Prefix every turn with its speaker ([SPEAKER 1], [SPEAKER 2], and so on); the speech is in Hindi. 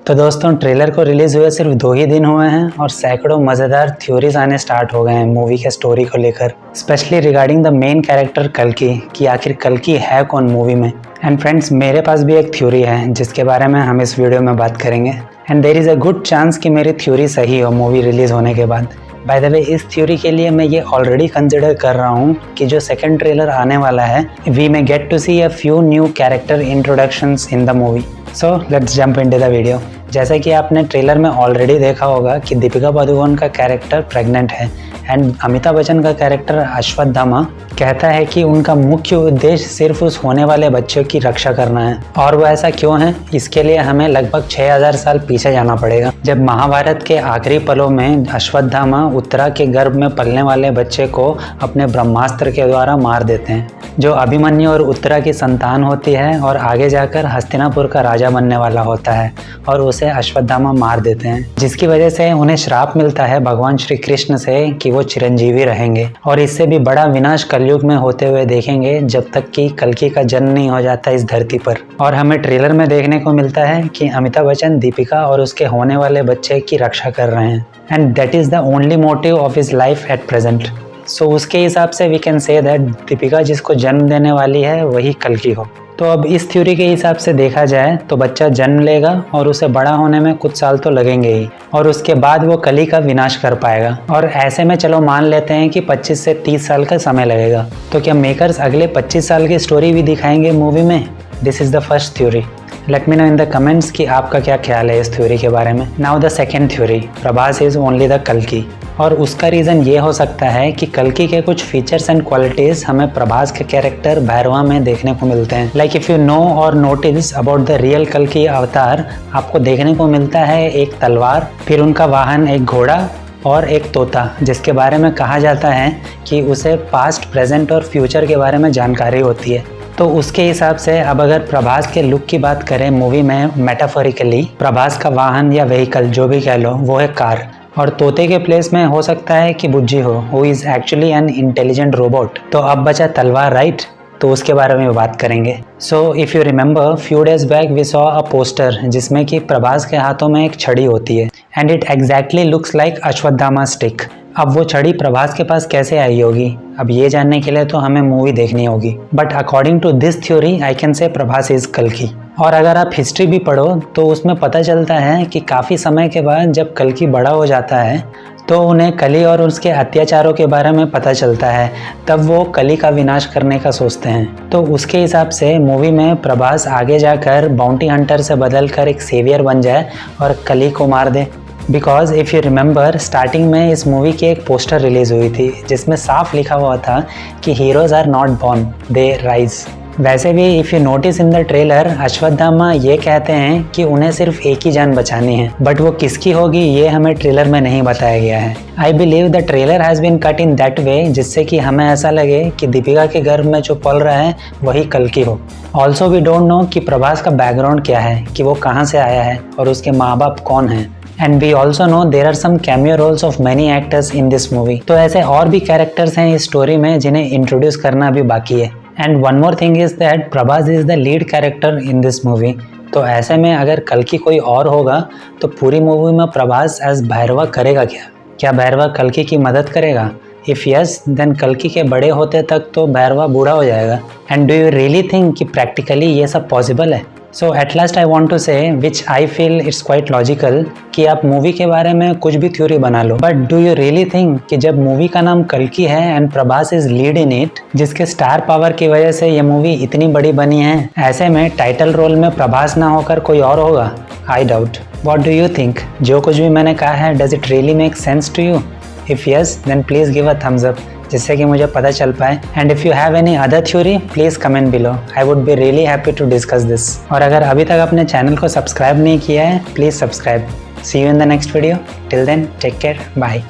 [SPEAKER 1] तो दोस्तों ट्रेलर को रिलीज़ हुए सिर्फ 2 ही दिन हुए हैं और सैकड़ों मज़ेदार थ्योरीज आने स्टार्ट हो गए हैं मूवी के स्टोरी को लेकर, specially regarding the main character कल्कि कि आखिर कल्कि है कौन मूवी में। एंड फ्रेंड्स, मेरे पास भी एक थ्योरी है जिसके बारे में हम इस वीडियो में बात करेंगे and there is a good chance कि मेरी थ्योरी सही हो मूवी रिलीज़ होने के बाद। बाय द वे, इस थ्योरी के लिए मैं ये ऑलरेडी कंसिडर कर रहा हूँ कि जो सेकंड ट्रेलर आने वाला है we may get to see a few new character introductions in the movie. So let's jump into the video. जैसा कि आपने ट्रेलर में ऑलरेडी देखा होगा कि दीपिका पादुकोण का कैरेक्टर प्रेग्नेंट है एंड अमिताभ बच्चन का कैरेक्टर अश्वत्थामा कहता है कि उनका मुख्य उद्देश्य सिर्फ उस होने वाले बच्चे की रक्षा करना है। और वो ऐसा क्यों है, इसके लिए हमें लगभग 6000 साल पीछे जाना पड़ेगा, जब महाभारत के आखिरी पलों में अश्वत्थामा उत्तरा के गर्भ में पलने वाले बच्चे को अपने ब्रह्मास्त्र के द्वारा मार देते हैं, जो अभिमन्यु और उत्तरा की संतान होती है और आगे जाकर हस्तिनापुर का राजा बनने वाला होता है और उसे अश्वत्थामा मार देते हैं, जिसकी वजह से उन्हें श्राप मिलता है भगवान श्री कृष्ण से कि वो चिरंजीवी रहेंगे और इससे भी बड़ा विनाश कलयुग में होते हुए देखेंगे जब तक कि कल्कि का जन्म नहीं हो जाता इस धरती पर। और हमें ट्रेलर में देखने को मिलता है कि अमिताभ बच्चन दीपिका और उसके होने वाले बच्चे की रक्षा कर रहे हैं and that is the only motive of his life at present. So उसके हिसाब से we can say that Deepika जिसको जन्म देने वाली है वही कल्कि हो। तो अब इस थ्योरी के हिसाब से देखा जाए तो बच्चा जन्म लेगा और उसे बड़ा होने में कुछ साल तो लगेंगे ही और उसके बाद वो कली का विनाश कर पाएगा। और ऐसे में चलो मान लेते हैं कि 25 से 30 साल का समय लगेगा, तो क्या मेकर्स अगले 25 साल की स्टोरी भी दिखाएंगे मूवी में? This is the first theory. Let me know in the comments कि आपका क्या ख्याल है इस थ्योरी के बारे में। Now the second theory, Prabhas is only the कल्कि। और उसका रीज़न ये हो सकता है कि कल्कि के कुछ फीचर्स एंड क्वालिटीज़ हमें प्रभास के कैरेक्टर भैरवा में देखने को मिलते हैं। लाइक इफ़ यू नो और नोटिस अबाउट द रियल कल्कि अवतार, आपको देखने को मिलता है एक तलवार, फिर उनका वाहन एक घोड़ा और एक तोता, जिसके बारे में कहा जाता है कि उसे पास्ट, प्रेजेंट और फ्यूचर के बारे में जानकारी होती है। तो उसके हिसाब से अब अगर प्रभास के लुक की बात करें मूवी में, मेटाफोरिकली प्रभास का वाहन या व्हीकल जो भी कह लो वो है कार, और तोते के प्लेस में हो सकता है कि बुज्जी हो, who is actually an intelligent robot. तो अब बचा तलवार, राइट? तो उसके बारे में बात करेंगे। So if you remember, few days back we saw a poster जिसमें कि प्रभास के हाथों में एक छड़ी होती है and it exactly looks like Ashwatthama stick. अब वो छड़ी प्रभास के पास कैसे आई होगी, अब ये जानने के लिए तो हमें मूवी देखनी होगी। But according to this theory I can say Prabhas is कल्कि। और अगर आप हिस्ट्री भी पढ़ो तो उसमें पता चलता है कि काफ़ी समय के बाद जब कल्कि बड़ा हो जाता है तो उन्हें कली और उसके अत्याचारों के बारे में पता चलता है, तब वो कली का विनाश करने का सोचते हैं। तो उसके हिसाब से मूवी में प्रभास आगे जाकर बाउंटी हंटर से बदलकर एक सेवियर बन जाए और कली को मार दे। Because if you remember, starting में इस मूवी की एक पोस्टर रिलीज़ हुई थी जिसमें साफ लिखा हुआ था कि heroes are not born, they rise. वैसे भी if you notice in the trailer, Ashwatthama ये कहते हैं कि उन्हें सिर्फ एक ही जान बचानी है, बट वो किसकी होगी ये हमें ट्रेलर में नहीं बताया गया है। I believe the trailer has been cut in that way जिससे कि हमें ऐसा लगे कि दीपिका के गर्भ में जो पल रहा है वही कल्कि हो। ऑल्सो वी डोंट नो कि प्रभास का बैकग्राउंड क्या है, कि वो कहाँ से आया है और उसके माँ बाप कौन हैं। And we also know there are some cameo roles of many actors in this movie. तो ऐसे और भी कैरेक्टर्स हैं इस स्टोरी में जिन्हें इंट्रोड्यूस करना भी बाकी है। And one more thing is that Prabhas is the lead character in this movie. तो ऐसे में अगर कल्कि कोई और होगा तो पूरी मूवी में प्रभास एज भैरवा करेगा क्या भैरवा कल्कि की मदद करेगा? इफ़ यस, देन कल्कि के बड़े होते तक तो भैरवा बूढ़ा हो जाएगा। And do you really think कि प्रैक्टिकली ये सब पॉसिबल है? So at last I want to say which I feel it's quite logical कि आप मूवी के बारे में कुछ भी थ्योरी बना लो, but do you really think कि जब मूवी का नाम कल्कि है and Prabhas is lead in it, जिसके स्टार पावर की वजह से ये मूवी इतनी बड़ी बनी है, ऐसे में टाइटल रोल में प्रभास ना होकर कोई और होगा? I doubt. What do you think? जो कुछ भी मैंने कहा है, does it really make sense to you? If yes, then please give a thumbs up जिससे कि मुझे पता चल पाए। And if you have any other theory please comment below, I would be really happy to discuss this. और अगर अभी तक अपने चैनल को सब्सक्राइब नहीं किया है, please subscribe. See you in the next video. Till then take care, bye.